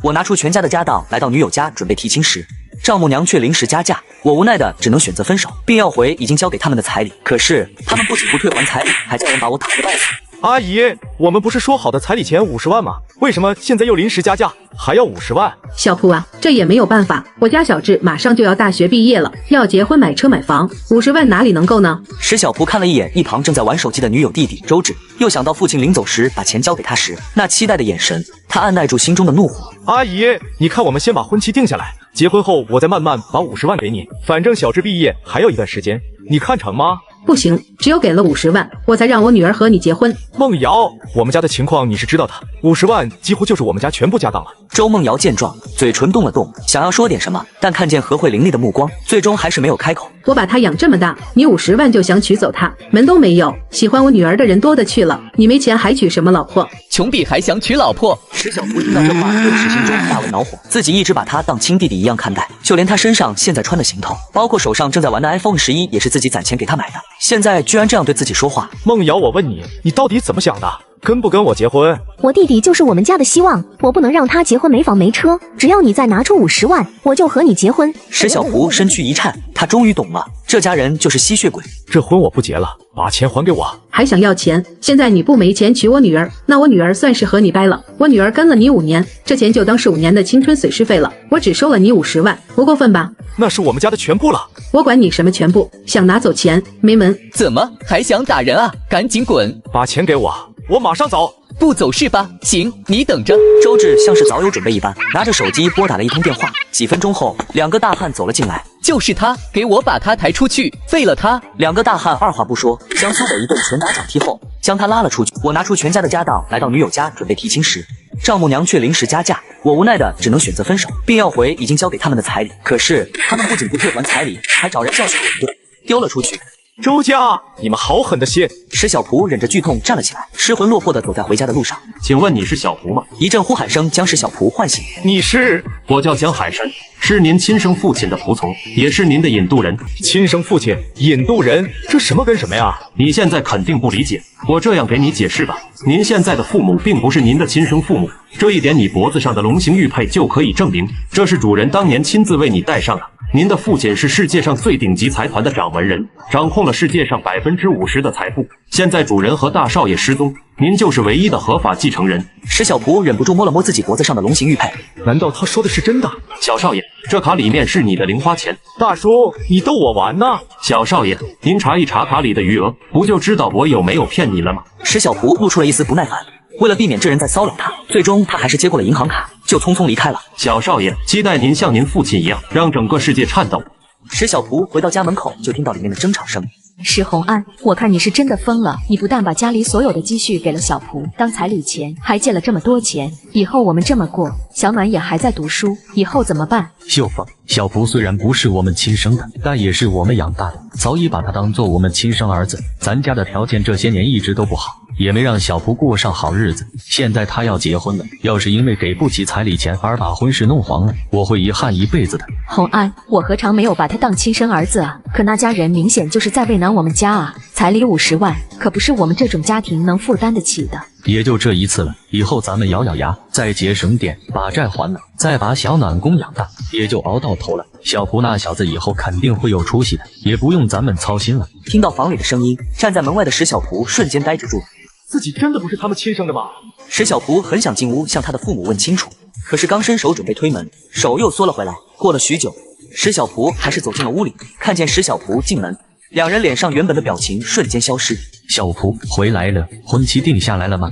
我拿出全家的家当来到女友家准备提亲时，丈母娘却临时加价，我无奈的只能选择分手，并要回已经交给他们的彩礼。可是他们不仅不退还彩礼，还叫人把我打个半死。阿姨，我们不是说好的彩礼钱50万吗？为什么现在又临时加价，还要50万？小蒲啊，这也没有办法，我家小智马上就要大学毕业了，要结婚买车买房，50万哪里能够呢？石小蒲看了一眼一旁正在玩手机的女友弟弟周芷，又想到父亲临走时把钱交给他时那期待的眼神，他按耐住心中的怒火。阿姨，你看我们先把婚期定下来，结婚后我再慢慢把50万给你，反正小智毕业还有一段时间，你看成吗？不行，只有给了50万，我才让我女儿和你结婚。梦瑶，我们家的情况你是知道的，50万几乎就是我们家全部家当了。周梦瑶见状，嘴唇动了动，想要说点什么，但看见何慧凌厉的目光，最终还是没有开口。我把她养这么大，你50万就想娶走她，门都没有。喜欢我女儿的人多的去了，你没钱还娶什么老婆？穷逼还想娶老婆？石小蒲听到这话，顿时心中大为恼火。自己一直把他当亲弟弟一样看待，就连他身上现在穿的行头，包括手上正在玩的 iPhone 11，也是自己攒钱给他买的。现在居然这样对自己说话。梦瑶，我问你，你到底怎么想的？跟不跟我结婚？我弟弟就是我们家的希望，我不能让他结婚没房没车，只要你再拿出50万，我就和你结婚。石小蒲身躯一颤，他终于懂了，这家人就是吸血鬼。这婚我不结了，把钱还给我。还想要钱？现在你不没钱娶我女儿，那我女儿算是和你掰了。我女儿跟了你5年，这钱就当是5年的青春损失费了，我只收了你50万，不过分吧？那是我们家的全部了。我管你什么全部，想拿走钱没门。怎么还想打人啊？赶紧滚！把钱给我，我马上走。不走是吧？行，你等着。周芷像是早有准备一般，拿着手机拨打了一通电话。几分钟后，2个大汉走了进来。就是他，给我把他抬出去，废了他！2个大汉二话不说，将苏北一顿拳打脚踢后，将他拉了出去。我拿出全家的家当来到女友家准备提亲时，丈母娘却临时加价，我无奈的只能选择分手，并要回已经交给他们的彩礼。可是他们不仅不退还彩礼，还找人教训我一顿，丢了出去。周家，你们好狠的心！石小蒲忍着剧痛站了起来，失魂落魄地走在回家的路上。请问你是小蒲吗？一阵呼喊声将石小蒲唤醒。你是？我叫江海山，是您亲生父亲的仆从，也是您的引渡人。亲生父亲，引渡人，这什么跟什么呀？你现在肯定不理解，我这样给你解释吧。您现在的父母并不是您的亲生父母，这一点你脖子上的龙形玉佩就可以证明，这是主人当年亲自为你戴上的。您的父亲是世界上最顶级财团的掌门人，掌控了世界上50%的财富。现在主人和大少爷失踪，您就是唯一的合法继承人。石小蒲忍不住摸了摸自己脖子上的龙形玉佩，难道他说的是真的？小少爷，这卡里面是你的零花钱。大叔，你逗我玩呢？小少爷，您查一查卡里的余额，不就知道我有没有骗你了吗？石小蒲露出了一丝不耐烦。为了避免这人再骚扰他，最终他还是接过了银行卡，就匆匆离开了。小少爷，期待您像您父亲一样，让整个世界颤抖。石小蒲回到家门口，就听到里面的争吵声。石红安，我看你是真的疯了，你不但把家里所有的积蓄给了小蒲当彩礼钱，还借了这么多钱，以后我们这么过，小暖也还在读书，以后怎么办？秀芳，小蒲虽然不是我们亲生的，但也是我们养大的，早已把他当做我们亲生儿子。咱家的条件这些年一直都不好，也没让小蒲过上好日子。现在他要结婚了，要是因为给不起彩礼钱而把婚事弄黄了，我会遗憾一辈子的。红安，我何尝没有把他当亲生儿子啊？可那家人明显就是在为难我们家啊！彩礼50万，可不是我们这种家庭能负担得起的。也就这一次了，以后咱们咬咬牙，再节省点，把债还了，再把小暖供养大，也就熬到头了。小蒲那小子以后肯定会有出息的，也不用咱们操心了。听到房里的声音，站在门外的石小蒲瞬间呆滞住。自己真的不是他们亲生的吗？石小蒲很想进屋向他的父母问清楚，可是刚伸手准备推门，手又缩了回来。过了许久，石小蒲还是走进了屋里，看见石小蒲进门，两人脸上原本的表情瞬间消失。小蒲回来了，婚期定下来了吗？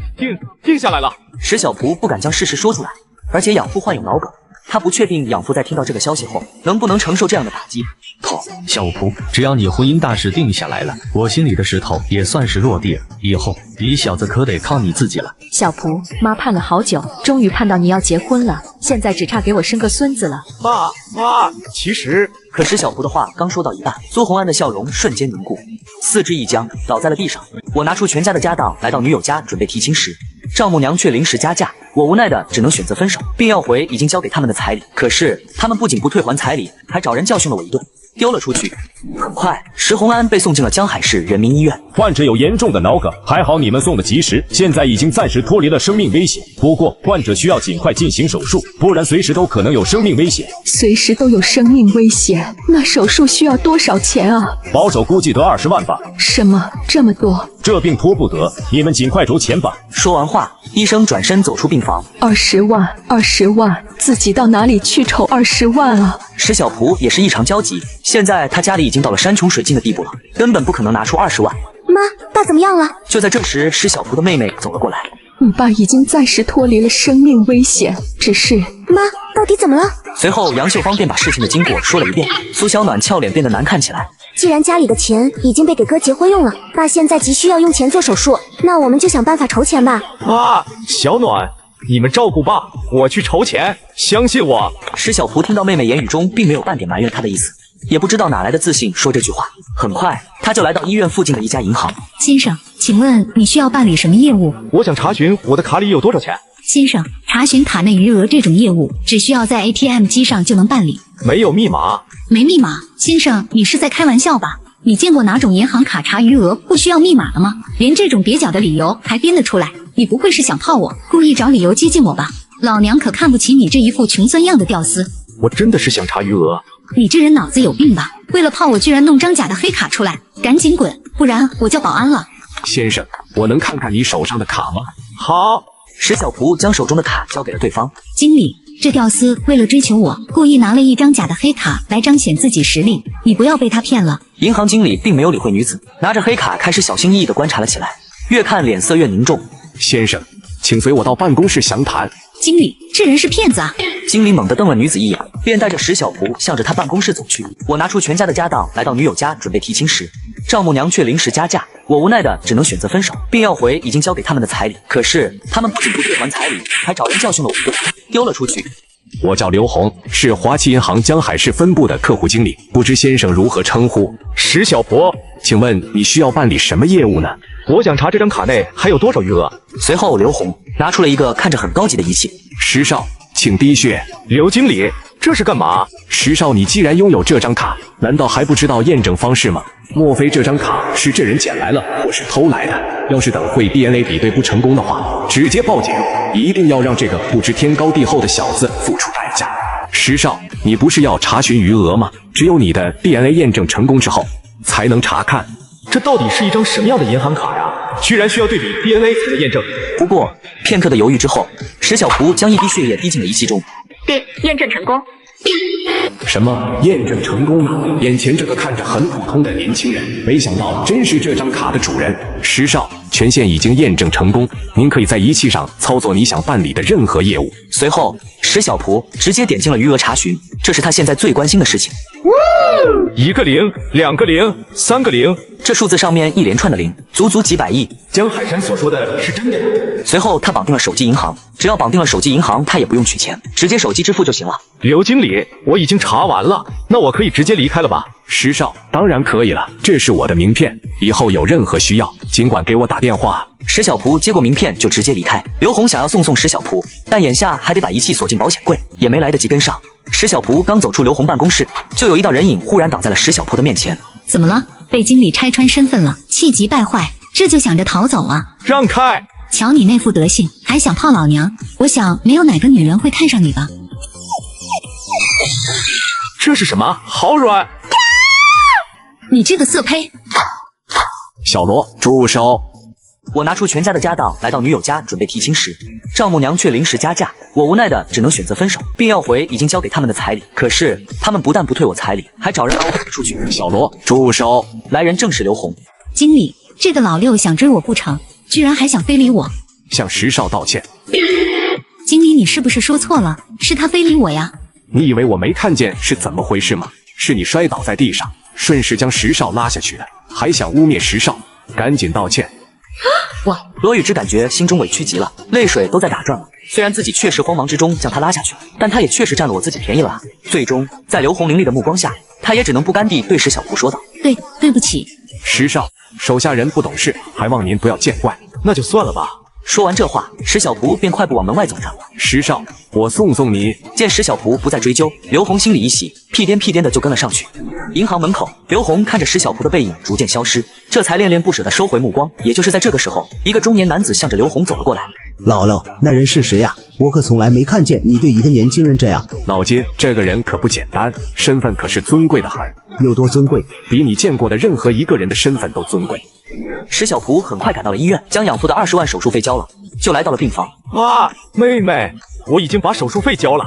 定下来了。石小蒲不敢将事实说出来，而且养父患有脑梗，他不确定养父在听到这个消息后能不能承受这样的打击。小蒲，只要你婚姻大事定下来了，我心里的石头也算是落地了，以后你小子可得靠你自己了。小蒲，妈盼了好久，终于盼到你要结婚了，现在只差给我生个孙子了。妈，其实……可石小蒲的话刚说到一半，苏红安的笑容瞬间凝固，四肢一僵，倒在了地上。我拿出全家的家当来到女友家准备提亲时，丈母娘却临时加价，我无奈的只能选择分手，并要回已经交给他们的彩礼。可是他们不仅不退还彩礼，还找人教训了我一顿，丢了出去。很快，石红安被送进了江海市人民医院。患者有严重的脑梗，还好你们送的及时，现在已经暂时脱离了生命危险。不过，患者需要尽快进行手术，不然随时都可能有生命危险。随时都有生命危险，那手术需要多少钱啊？保守估计得20万吧。什么？这么多？这病拖不得，你们尽快筹钱吧。说完话，医生转身走出病房。20万，20万，自己到哪里去筹20万啊？石小蒲也是异常焦急，现在他家里已经到了山穷水尽的地步了，根本不可能拿出20万。妈，爸怎么样了？就在这时，石小蒲的妹妹走了过来。你爸已经暂时脱离了生命危险，只是……妈，到底怎么了？随后，杨秀芳便把事情的经过说了一遍。苏小暖俏脸变得难看起来。既然家里的钱已经被给哥结婚用了，爸现在急需要用钱做手术，那我们就想办法筹钱吧。啊，小暖，你们照顾爸，我去筹钱，相信我。石小蒲听到妹妹言语中并没有半点埋怨她的意思，也不知道哪来的自信说这句话。很快，他就来到医院附近的一家银行。先生，请问你需要办理什么业务？我想查询我的卡里有多少钱。先生，查询卡内余额这种业务，只需要在 ATM 机上就能办理。没有密码？没密码？先生，你是在开玩笑吧？你见过哪种银行卡查余额不需要密码的吗？连这种蹩脚的理由还编得出来？你不会是想泡我，故意找理由接近我吧？老娘可看不起你这一副穷酸样的屌丝。我真的是想查余额。你这人脑子有病吧？为了泡我居然弄张假的黑卡出来，赶紧滚，不然我叫保安了。先生，我能看看你手上的卡吗？好。石小蒲将手中的卡交给了对方。经理，这屌丝为了追求我，故意拿了一张假的黑卡来彰显自己实力，你不要被他骗了。银行经理并没有理会女子，拿着黑卡开始小心翼翼地观察了起来，越看脸色越凝重。先生，请随我到办公室详谈。经理，这人是骗子啊！经理猛地瞪了女子一眼，便带着石小蒲向着他办公室走去。我拿出全家的家当来到女友家准备提亲时，丈母娘却临时加价，我无奈的只能选择分手，并要回已经交给他们的彩礼。可是他们不仅不退还彩礼，还找人教训了我一顿，丢了出去。我叫刘红，是华旗银行江海市分部的客户经理，不知先生如何称呼？石小蒲，请问你需要办理什么业务呢？我想查这张卡内还有多少余额。随后刘红拿出了一个看着很高级的仪器。石少，请滴血。刘经理，这是干嘛？石少，你既然拥有这张卡，难道还不知道验证方式吗？莫非这张卡是这人捡来了，或是偷来的？要是等会 DNA 比对不成功的话，直接报警，一定要让这个不知天高地厚的小子付出代价。石少，你不是要查询余额吗？只有你的 DNA 验证成功之后，才能查看。这到底是一张什么样的银行卡呀？居然需要对比 DNA 才能验证。不过片刻的犹豫之后，石小蒲将一滴血液滴进了仪器中。验证成功。什么验证成功了？眼前这个看着很普通的年轻人，没想到真是这张卡的主人。石少，权限已经验证成功，您可以在仪器上操作你想办理的任何业务。随后，石小蒲直接点进了余额查询，这是他现在最关心的事情。1个0，2个0，3个0，这数字上面一连串的零，足足几百亿。江海山所说的是真的。随后他绑定了手机银行，只要绑定了手机银行，他也不用取钱，直接手机支付就行了。刘经理，我已经查完了，那我可以直接离开了吧？石少，当然可以了，这是我的名片，以后有任何需要，尽管给我打电话。石小蒲接过名片就直接离开。刘红想要送石小蒲，但眼下还得把仪器锁进保险柜，也没来得及跟上。石小蒲刚走出刘红办公室，就有一道人影忽然挡在了石小蒲的面前。怎么了？被经理拆穿身份了，气急败坏，这就想着逃走啊？让开！瞧你那副德行，还想泡老娘？我想没有哪个女人会看上你吧？这是什么？好软！你这个色胚！小罗，住手！我拿出全家的家当来到女友家准备提亲时，丈母娘却临时加价，我无奈的只能选择分手，并要回已经交给他们的彩礼。可是他们不但不退我彩礼，还找人把我赶出去。小罗，住手！来人正是刘红。经理，这个老六想追我不成，居然还想非礼我。向石少道歉。经理，你是不是说错了？是他非礼我呀。你以为我没看见是怎么回事吗？是你摔倒在地上，顺势将石少拉下去的，还想污蔑石少，赶紧道歉。罗宇之感觉心中委屈极了，泪水都在打转了。虽然自己确实慌忙之中将他拉下去，但他也确实占了我自己便宜了啊。最终在刘红凌厉的目光下，他也只能不甘地对石小蒲说道：对不起。石少，手下人不懂事，还望您不要见怪。那就算了吧。说完这话，石小蒲便快步往门外走着。石少，我送你。见石小蒲不再追究，刘红心里一喜，屁颠屁颠的就跟了上去。银行门口，刘红看着石小蒲的背影逐渐消失，这才恋恋不舍的收回目光。也就是在这个时候，一个中年男子向着刘红走了过来。姥姥，那人是谁呀？我可从来没看见你对一个年轻人这样。老街，这个人可不简单，身份可是尊贵的很。有多尊贵？比你见过的任何一个人的身份都尊贵。石小蒲很快赶到了医院，将养父的20万手术费交了，就来到了病房。啊，妹妹，我已经把手术费交了。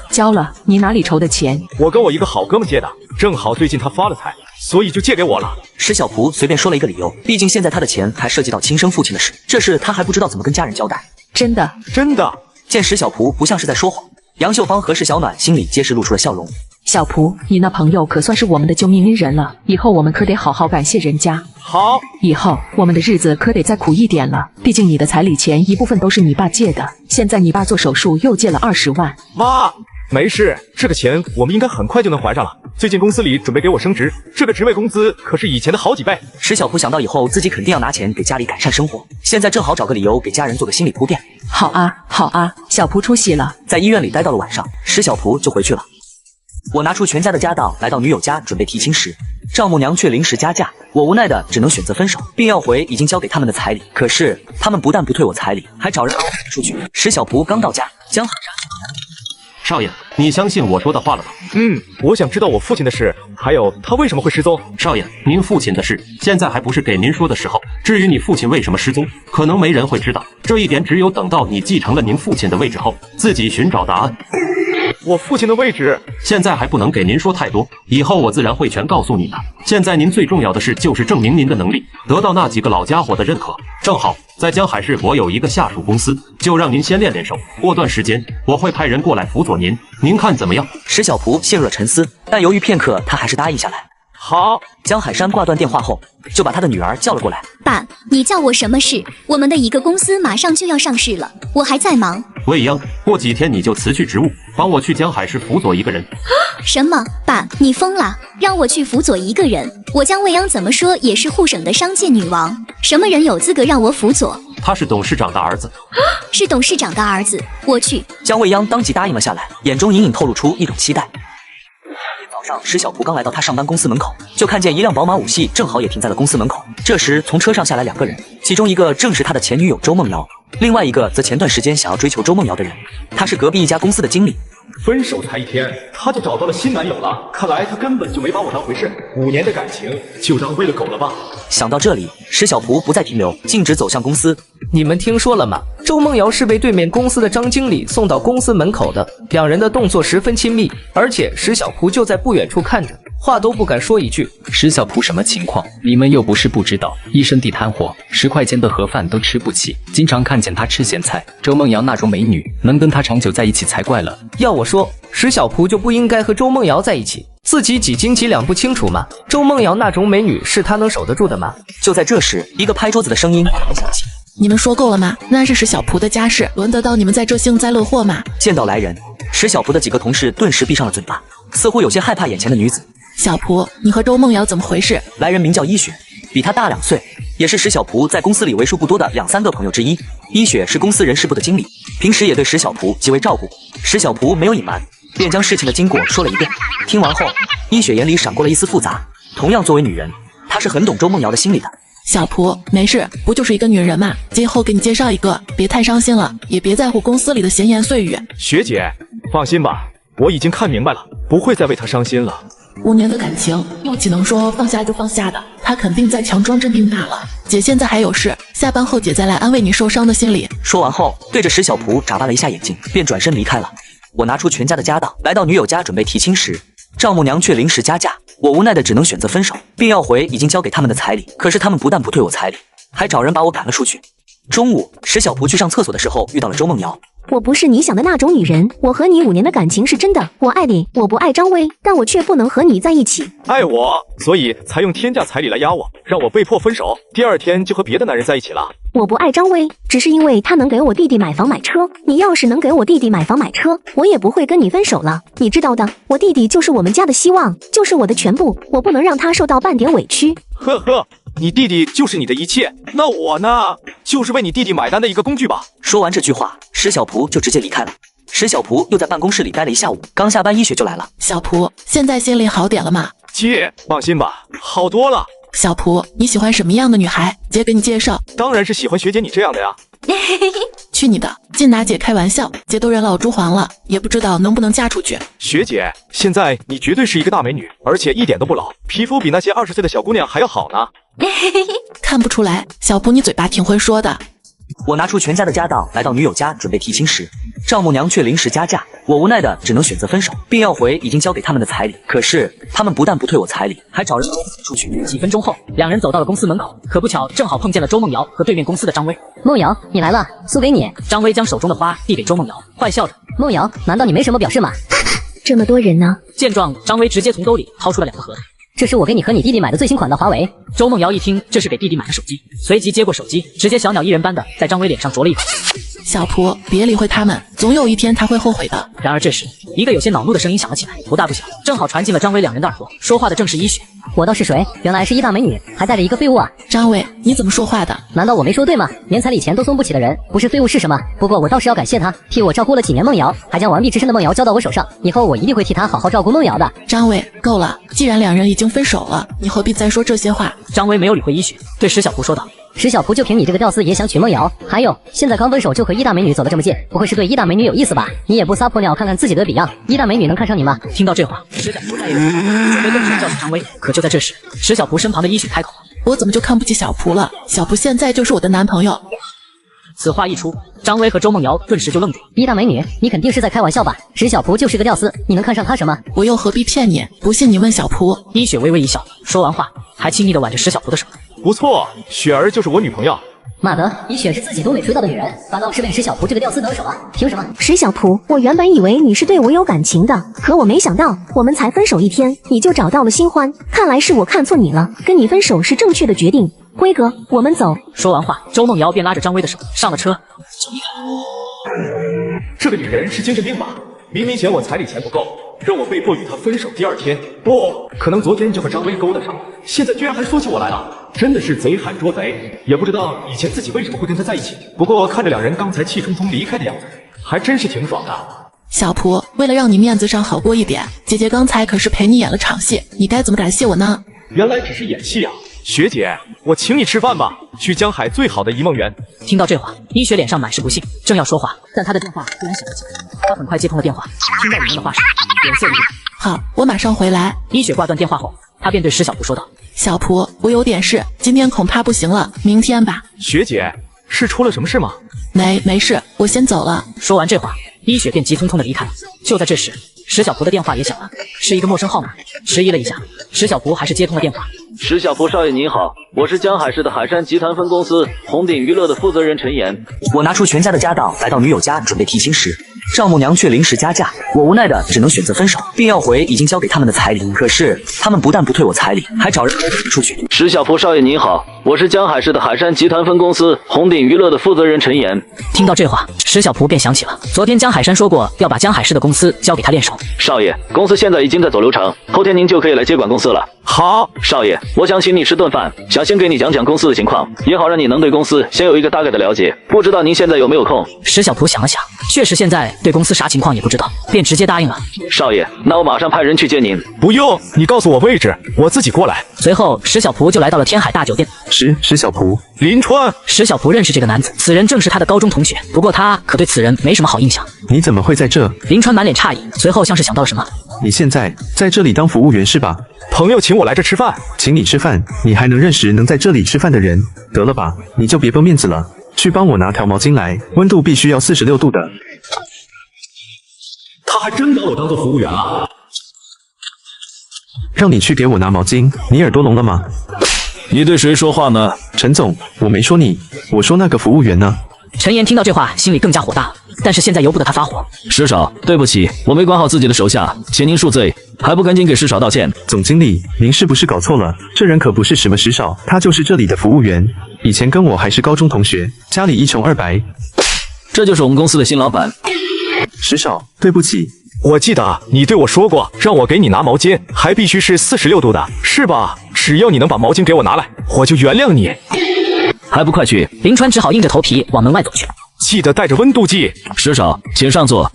交了？你哪里筹的钱？我跟我一个好哥们借的，正好最近他发了财，所以就借给我了。石小蒲随便说了一个理由，毕竟现在他的钱还涉及到亲生父亲的事，这事他还不知道怎么跟家人交代。真的？真的。见石小蒲不像是在说谎，杨秀芳和石小暖心里皆是露出了笑容。小蒲，你那朋友可算是我们的救命恩人了，以后我们可得好好感谢人家。好，以后我们的日子可得再苦一点了，毕竟你的彩礼钱一部分都是你爸借的，现在你爸做手术又借了20万。妈，没事，这个钱我们应该很快就能还上了。最近公司里准备给我升职，这个职位工资可是以前的好几倍。石小蒲想到以后自己肯定要拿钱给家里改善生活，现在正好找个理由给家人做个心理铺垫。好啊，好啊，小蒲出息了。在医院里待到了晚上，石小蒲就回去了。我拿出全家的家当来到女友家准备提亲时，丈母娘却临时加价，我无奈的只能选择分手，并要回已经交给他们的彩礼。可是他们不但不退我彩礼，还找人把我赶了出去。石小蒲刚到家，将少爷，你相信我说的话了吧？我想知道我父亲的事，还有他为什么会失踪。少爷，您父亲的事现在还不是给您说的时候。至于你父亲为什么失踪，可能没人会知道，这一点只有等到你继承了您父亲的位置后，自己寻找答案。我父亲的位置现在还不能给您说太多，以后我自然会全告诉你的。现在您最重要的事就是证明您的能力，得到那几个老家伙的认可。正好在江海市我有一个下属公司，就让您先练练手，过段时间我会派人过来辅佐您，您看怎么样？石小蒲陷入了沉思，但犹豫片刻，他还是答应下来。好。江海山挂断电话后，就把他的女儿叫了过来。爸，你叫我什么事？我们的一个公司马上就要上市了，我还在忙。未央，过几天你就辞去职务，帮我去江海市辅佐一个人。什么？爸，你疯了？让我去辅佐一个人？我江未央怎么说也是沪省的商界女王，什么人有资格让我辅佐？他是董事长的儿子。是董事长的儿子，我去。江未央当即答应了下来，眼中隐隐透露出一种期待。早上，石小蒲刚来到他上班公司门口，就看见一辆宝马5系正好也停在了公司门口。这时，从车上下来2个人，其中一个正是他的前女友周梦瑶，另外一个则前段时间想要追求周梦瑶的人，他是隔壁一家公司的经理。分手才1天，他就找到了新男友了。看来他根本就没把我当回事，5年的感情就当喂了狗了吧。想到这里，石小蒲不再停留，径直走向公司。你们听说了吗？周梦瑶是被对面公司的张经理送到公司门口的，两人的动作十分亲密，而且石小蒲就在不远处看着，话都不敢说一句。石小蒲什么情况？你们又不是不知道，一身地摊货，10块钱的盒饭都吃不起，经常看见他吃咸菜。周梦瑶那种美女，能跟他长久在一起才怪了。要我说，石小蒲就不应该和周梦瑶在一起，自己几斤几两不清楚吗？周梦瑶那种美女是他能守得住的吗？就在这时，一个拍桌子的声音响起。你们说够了吗？那是石小蒲的家事，轮得到你们在这幸灾乐祸吗？见到来人，石小蒲的几个同事顿时闭上了嘴巴，似乎有些害怕眼前的女子。小蒲，你和周梦瑶怎么回事？来人名叫一雪，比她大2岁，也是石小蒲在公司里为数不多的2、3个朋友之一。一雪是公司人事部的经理，平时也对石小蒲极为照顾。石小蒲没有隐瞒，便将事情的经过说了一遍。听完后，一雪眼里闪过了一丝复杂。同样作为女人，她是很懂周梦瑶的心理的。小蒲，没事，不就是一个女人嘛，今后给你介绍一个，别太伤心了，也别在乎公司里的闲言碎语。学姐，放心吧，我已经看明白了，不会再为他伤心了。 5年的感情，又岂能说放下就放下的？他肯定在强装镇定罢了。姐现在还有事，下班后姐再来安慰你受伤的心理。说完后，对着石小蒲眨巴了一下眼睛，便转身离开了。我拿出全家的家当，来到女友家准备提亲时，丈母娘却临时加价，我无奈的只能选择分手，并要回已经交给他们的彩礼。可是他们不但不退我彩礼，还找人把我赶了出去。中午，石小蒲去上厕所的时候遇到了周梦瑶。 我不是你想的那种女人，我和你5年的感情是真的，我爱你，我不爱张薇，但我却不能和你在一起。爱我，所以才用天价彩礼来压我，让我被迫分手。第2天就和别的男人在一起了。我不爱张薇，只是因为她能给我弟弟买房买车。你要是能给我弟弟买房买车，我也不会跟你分手了。你知道的，我弟弟就是我们家的希望，就是我的全部，我不能让他受到半点委屈。呵呵。 你弟弟就是你的一切，那我呢，就是为你弟弟买单的一个工具吧。说完这句话，石小蒲就直接离开了。石小蒲又在办公室里待了一下午，刚下班，医学就来了。小蒲，现在心里好点了吗？姐，放心吧，好多了。小蒲，你喜欢什么样的女孩？姐给你介绍。当然是喜欢学姐你这样的呀。去你的！净拿姐开玩笑，姐都人老珠黄了，也不知道能不能嫁出去。学姐，现在你绝对是一个大美女，而且一点都不老，皮肤比那些20岁的小姑娘还要好呢。看不出来，小蒲你嘴巴挺会说的。我拿出全家的家当来到女友家准备提亲时，丈母娘却临时加价，我无奈的只能选择分手，并要回已经交给他们的彩礼。可是他们不但不退我彩礼，还找人出去。几分钟后，两人走到了公司门口，可不巧正好碰见了周梦瑶和对面公司的张薇。梦瑶，你来了，送给你。张薇将手中的花递给周梦瑶，坏笑着。梦瑶，难道你没什么表示吗？这么多人呢。见状，张薇直接从兜里掏出了2个盒子。这是我给你和你弟弟买的最新款的华为。周梦瑶一听这是给弟弟买的手机，随即接过手机，直接小鸟依人般的在张薇脸上啄了一口。小蒲，别理会他们，总有一天他会后悔的。然而这时，一个有些恼怒的声音响了起来，不大不小，正好传进了张薇两人的耳朵。说话的正是医学。我道是谁？原来是一大美女，还带着一个废物啊！张伟，你怎么说话的？难道我没说对吗？连彩礼钱都送不起的人，不是废物是什么？不过我倒是要感谢他，替我照顾了几年梦瑶，还将完璧之身的梦瑶交到我手上。以后我一定会替他好好照顾梦瑶的。张伟，够了！既然两人已经分手了，你何必再说这些话？张薇没有理会医学，对石小蒲说道。石小蒲就凭你这个屌丝也想娶梦瑶？还有，现在刚分手就和一大美女走得这么近，不会是对一大美女有意思吧？你也不撒泼尿看看自己的比样，一大美女能看上你吗？听到这话，石小蒲再也没有准备动手叫醒张薇。可就在这时，石小蒲身旁的医学开口了：“我怎么就看不起小蒲了？小蒲现在就是我的男朋友。”此话一出，张薇和周梦瑶顿时就愣住了。一大美女，你肯定是在开玩笑吧？石小蒲就是个屌丝，你能看上他什么？我又何必骗你？不信你问小蒲。医学微微一笑，说完话还亲昵地挽着石小蒲的手。不错，雪儿就是我女朋友。妈的，一雪是自己都没追到的女人，反倒是为石小蒲这个屌丝得手啊！凭什么？石小蒲，我原本以为你是对我有感情的，可我没想到，我们才分手1天，你就找到了新欢，看来是我看错你了，跟你分手是正确的决定。辉哥，我们走。说完话，周梦瑶便拉着张薇的手上了车。这个女人是精神病吧？明明嫌我彩礼钱不够，让我被迫与她分手。第2天，不可能昨天就和张薇勾搭上，现在居然还说起我来了，真的是贼喊捉贼。也不知道以前自己为什么会跟她在一起，不过看着两人刚才气冲冲离开的样子，还真是挺爽的。小蒲，为了让你面子上好过一点，姐姐刚才可是陪你演了场戏，你该怎么感谢我呢？原来只是演戏啊！学姐，我请你吃饭吧，去江海最好的怡梦园。听到这话，医学脸上满是不幸，正要说话，但他的电话突然响了起来。他很快接通了电话，听到里面的话时，脸色一变。好，我马上回来。医学挂断电话后，他便对石小蒲说道：“小蒲，我有点事，今天恐怕不行了，明天吧。”学姐，是出了什么事吗？没事，我先走了。说完这话，医学便急匆匆的离开了。就在这时，石小蒲的电话也响了，是一个陌生号码。迟疑了一下，石小蒲还是接通了电话。石小蒲少爷您好，我是江海市的海山集团分公司红鼎娱乐的负责人陈岩。我拿出全家的家当来到女友家准备提亲时，丈母娘却临时加价，我无奈的只能选择分手，并要回已经交给他们的彩礼。可是他们不但不退我彩礼，还找人出去。石小蒲少爷您好，我是江海市的海山集团分公司红鼎娱乐的负责人陈岩。听到这话，石小蒲便想起了昨天江海山说过要把江海市的公司交给他练手。少爷，公司现在已经在走流程，后天您就可以来接管公司了。好，少爷，我想请你吃顿饭，想先给你讲讲公司的情况，也好让你能对公司先有一个大概的了解。不知道您现在有没有空？石小蒲想了想，确实现在对公司啥情况也不知道，便直接答应了。少爷，那我马上派人去接您。不用，你告诉我位置，我自己过来。随后，石小蒲就来到了天海大酒店。石小蒲，林川。石小蒲认识这个男子，此人正是他的高中同学，不过他可对此人没什么好印象。你怎么会在这？林川满脸诧异，随后像是想到了什么。你现在在这里当服务员是吧？朋友请我来这吃饭，请你吃饭，你还能认识能在这里吃饭的人？得了吧，你就别绷面子了，去帮我拿条毛巾来，温度必须要46度的。他还真把我当做服务员啊！让你去给我拿毛巾，你耳朵聋了吗？你对谁说话呢？陈总，我没说你，我说那个服务员呢。陈岩听到这话，心里更加火大了，但是现在由不得他发火。石少，对不起，我没管好自己的手下，请您恕罪，还不赶紧给石少道歉？总经理，您是不是搞错了？这人可不是什么石少，他就是这里的服务员，以前跟我还是高中同学，家里一穷二白。这就是我们公司的新老板。石少，对不起。我记得你对我说过，让我给你拿毛巾，还必须是46度的，是吧？只要你能把毛巾给我拿来，我就原谅你。还不快去！林川只好硬着头皮往门外走去。记得带着温度计。石少，请上座。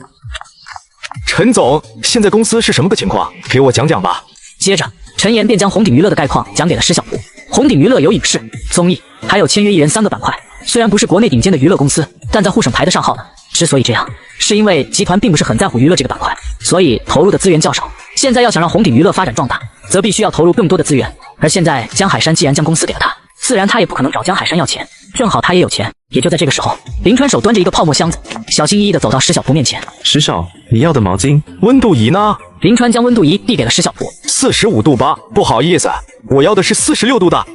陈总，现在公司是什么个情况？给我讲讲吧。接着，陈岩便将红顶娱乐的概况讲给了石小蒲。红顶娱乐有影视、综艺，还有签约艺人3个板块。虽然不是国内顶尖的娱乐公司，但在沪省排得上号的。之所以这样，是因为集团并不是很在乎娱乐这个板块，所以投入的资源较少。现在要想让红顶娱乐发展壮大，则必须要投入更多的资源。而现在江海山既然将公司给了他，自然他也不可能找江海山要钱，正好他也有钱。也就在这个时候，林川手端着一个泡沫箱子，小心翼翼地走到石小蒲面前。石少，你要的毛巾、温度仪呢？林川将温度仪递给了石小蒲。45度8，不好意思，我要的是46度的。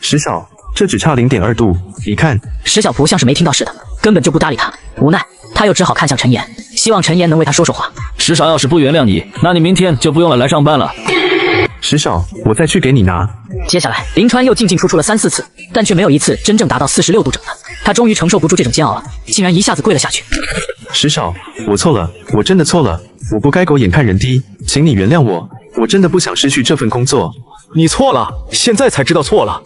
石少，这只差0.2度，你看。石小蒲像是没听到似的，根本就不搭理他。无奈，他又只好看向陈岩，希望陈岩能为他说说话。石少要是不原谅你，那你明天就不用来上班了。石少，我再去给你拿。接下来，林川又进进出出了3、4次，但却没有一次真正达到46度整的。他终于承受不住这种煎熬了，竟然一下子跪了下去。石少，我错了，我真的错了，我不该狗眼看人低，请你原谅我，我真的不想失去这份工作。你错了，现在才知道错了。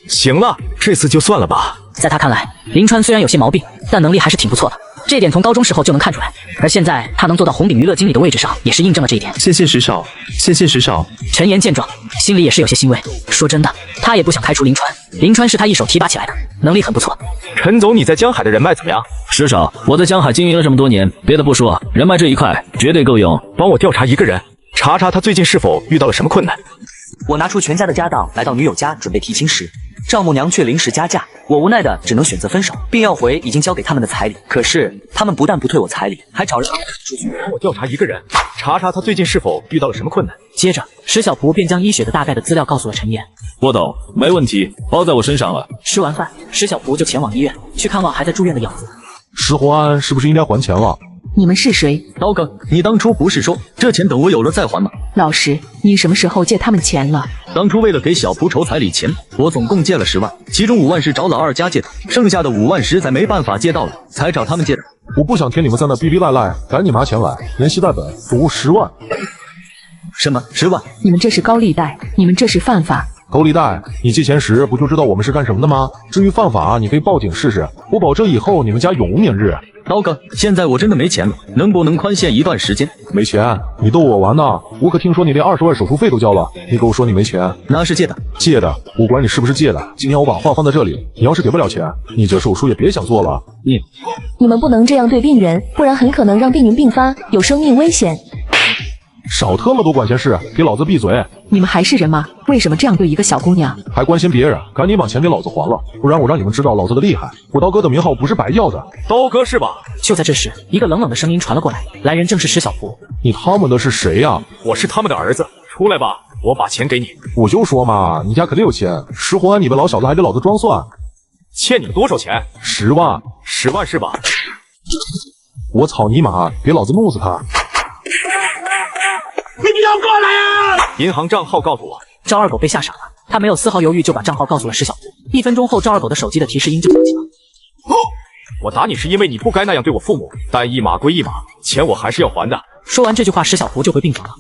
行了，这次就算了吧。在他看来，林川虽然有些毛病，但能力还是挺不错的。这点从高中时候就能看出来，而现在他能做到红顶娱乐经理的位置上，也是印证了这一点。谢谢石少，谢谢石少。陈岩见状，心里也是有些欣慰。说真的，他也不想开除林川，林川是他一手提拔起来的，能力很不错。陈总，你在江海的人脉怎么样？石少，我在江海经营了这么多年，别的不说，人脉这一块绝对够用。帮我调查一个人，查查他最近是否遇到了什么困难。我拿出全家的家当来到女友家准备提亲时，丈母娘却临时加价，我无奈的只能选择分手，并要回已经交给他们的彩礼。可是他们不但不退我彩礼，还找人出去。帮我调查一个人，查查他最近是否遇到了什么困难。接着，石小蒲便将医学的大概的资料告诉了陈岩。我懂，没问题，包在我身上了。吃完饭，石小蒲就前往医院去看望还在住院的养子。石洪安是不是应该还钱了？你们是谁？刀哥，你当初不是说这钱等我有了再还吗？老实，你什么时候借他们钱了？当初为了给小蒲筹彩礼钱，我总共借了10万，其中5万是找老二家借的，剩下的5万实在没办法借到了，才找他们借的。我不想听你们在那逼逼赖赖，赶紧拿钱来，连息带本，赌10万。什么10万？你们这是高利贷，你们这是犯法。高利贷，你借钱时不就知道我们是干什么的吗？至于犯法，你可以报警试试，我保证以后你们家永无宁日。刀哥，现在我真的没钱了，能不能宽限一段时间？没钱？你逗我玩呢？我可听说你连20万手术费都交了，你给我说你没钱？那是借的。借的，我管你是不是借的。今天我把话放在这里，你要是给不了钱，你这手术也别想做了。你们不能这样对病人，不然很可能让病人并发，有生命危险。少他妈多管闲事，给老子闭嘴！你们还是人吗？为什么这样对一个小姑娘？还关心别人？赶紧把钱给老子还了，不然我让你们知道老子的厉害。我刀哥的名号不是白要的。刀哥是吧？就在这时，一个冷冷的声音传了过来，来人正是石小蒲。你他们的是谁呀？我是他们的儿子，出来吧，我把钱给你。我就说嘛，你家肯定有钱。石洪安，你们老小子还给老子装蒜？欠你们多少钱？10万。10万是吧？我操你妈！给老子弄死他！你要过来啊！银行账号告诉我。赵二狗被吓傻了，他没有丝毫犹豫就把账号告诉了石小蒲。1分钟后，赵二狗的手机的提示音就响起了。我打你是因为你不该那样对我父母，但一码归一码，钱我还是要还的。说完这句话，石小蒲就回病房了。